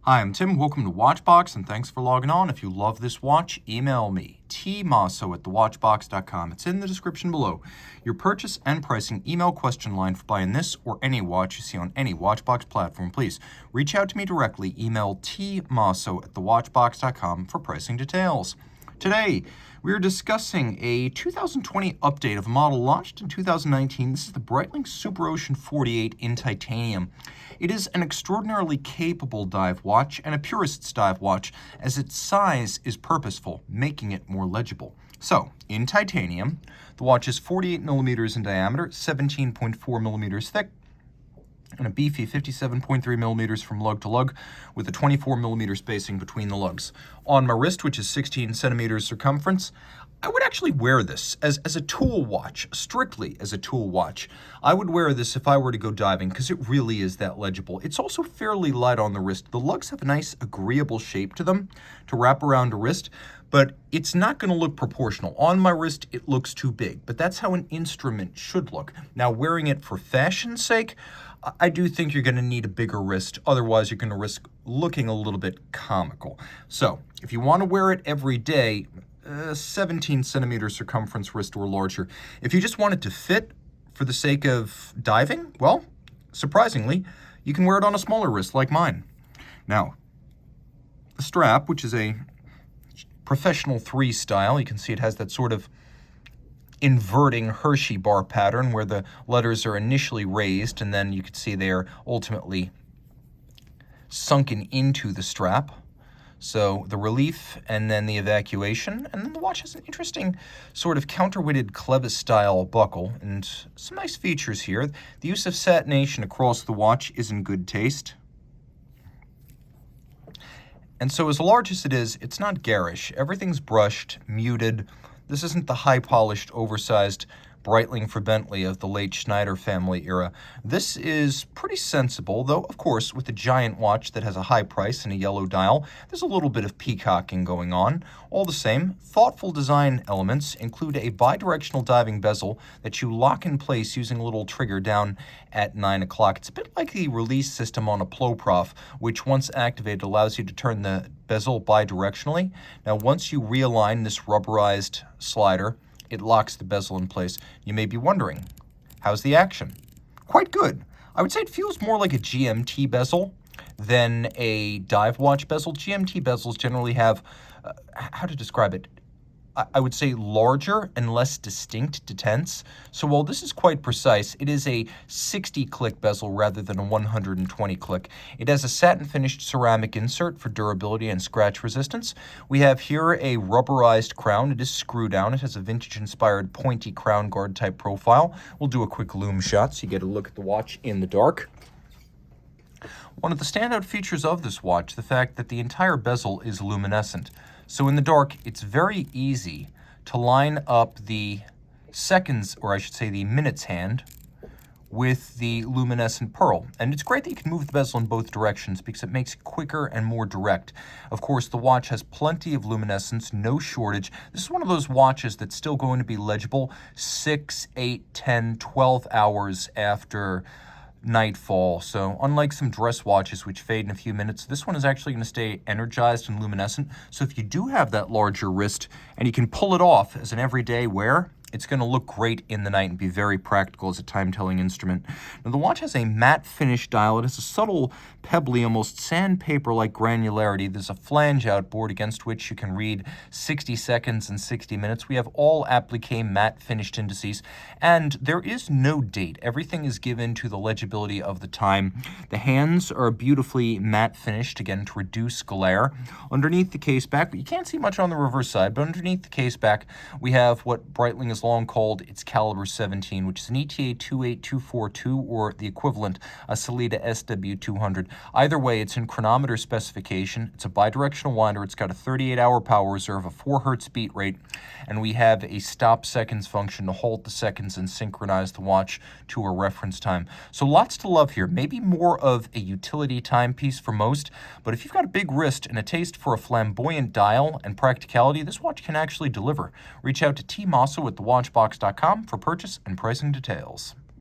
Hi, I'm Tim. Welcome to Watchbox, and thanks for logging on. If you love this watch, email me, tmosso@thewatchbox.com. It's in the description below. Your purchase and pricing email question line for buying this or any watch you see on any Watchbox platform. Please reach out to me directly. Email tmosso@thewatchbox.com for pricing details. Today, we are discussing a 2020 update of a model launched in 2019. This is the Breitling Superocean 48 in titanium. It is an extraordinarily capable dive watch and a purist's dive watch, as its size is purposeful, making it more legible. So, in titanium, the watch is 48 millimeters in diameter, 17.4 millimeters thick, and a beefy 57.3 millimeters from lug to lug, with a 24 millimeter spacing between the lugs. On my wrist, which is 16 centimeters circumference, I would actually wear this as a tool watch, strictly as a tool watch. I would wear this if I were to go diving because it really is that legible. It's also fairly light on the wrist. The lugs have a nice agreeable shape to them to wrap around a wrist, but it's not going to look proportional. On my wrist, it looks too big, but that's how an instrument should look. Now, wearing it for fashion's sake, I do think you're going to need a bigger wrist. Otherwise, you're going to risk looking a little bit comical. So, if you want to wear it every day, 17 centimeter circumference wrist or larger. If you just want it to fit for the sake of diving, well, surprisingly, you can wear it on a smaller wrist like mine. Now, the strap, which is a professional 3 style, you can see it has that sort of inverting Hershey bar pattern where the letters are initially raised and then you can see they are ultimately sunken into the strap. So the relief and then the evacuation, and then the watch has an interesting sort of counterweighted Clevis style buckle and some nice features here. The use of satination across the watch is in good taste. And so as large as it is, it's not garish. Everything's brushed, muted. This isn't the high-polished, oversized Breitling for Bentley of the late Schneider family era. This is pretty sensible, though, of course, with a giant watch that has a high price and a yellow dial, there's a little bit of peacocking going on. All the same, thoughtful design elements include a bidirectional diving bezel that you lock in place using a little trigger down at 9 o'clock. It's a bit like the release system on a Ploprof, which once activated allows you to turn the bezel bidirectionally. Now, once you realign this rubberized slider, it locks the bezel in place. You may be wondering, how's the action? Quite good. I would say it feels more like a GMT bezel than a dive watch bezel. GMT bezels generally have, how to describe it? I would say larger and less distinct detents. So while this is quite precise, it is a 60-click bezel rather than a 120-click. It has a satin-finished ceramic insert for durability and scratch resistance. We have here a rubberized crown. It is screw down. It has a vintage-inspired pointy crown guard type profile. We'll do a quick loom shot so you get a look at the watch in the dark. One of the standout features of this watch, the fact that the entire bezel is luminescent. So in the dark, it's very easy to line up the seconds, or I should say the minutes hand, with the luminescent pearl. And it's great that you can move the bezel in both directions because it makes it quicker and more direct. Of course, the watch has plenty of luminescence, no shortage. This is one of those watches that's still going to be legible 6, 8, 10, 12 hours after nightfall. So unlike some dress watches which fade in a few minutes, this one is actually going to stay energized and luminescent. So if you do have that larger wrist and you can pull it off as an everyday wear, it's going to look great in the night and be very practical as a time-telling instrument. Now, the watch has a matte finish dial. It has a subtle, pebbly, almost sandpaper-like granularity. There's a flange outboard against which you can read 60 seconds and 60 minutes. We have all applique matte finished indices, and there is no date. Everything is given to the legibility of the time. The hands are beautifully matte finished, again, to reduce glare. Underneath the case back, you can't see much on the reverse side, but underneath the case back, we have what Breitling is long called its caliber 17, which is an ETA 28242 or the equivalent, a Sellita SW200. Either way, it's in chronometer specification. It's a bidirectional winder. It's got a 38-hour power reserve, a 4 hertz beat rate, and we have a stop seconds function to halt the seconds and synchronize the watch to a reference time. So lots to love here. Maybe more of a utility timepiece for most, but if you've got a big wrist and a taste for a flamboyant dial and practicality, this watch can actually deliver. Reach out to Team Mosso at thewatchbox.com for purchase and pricing details.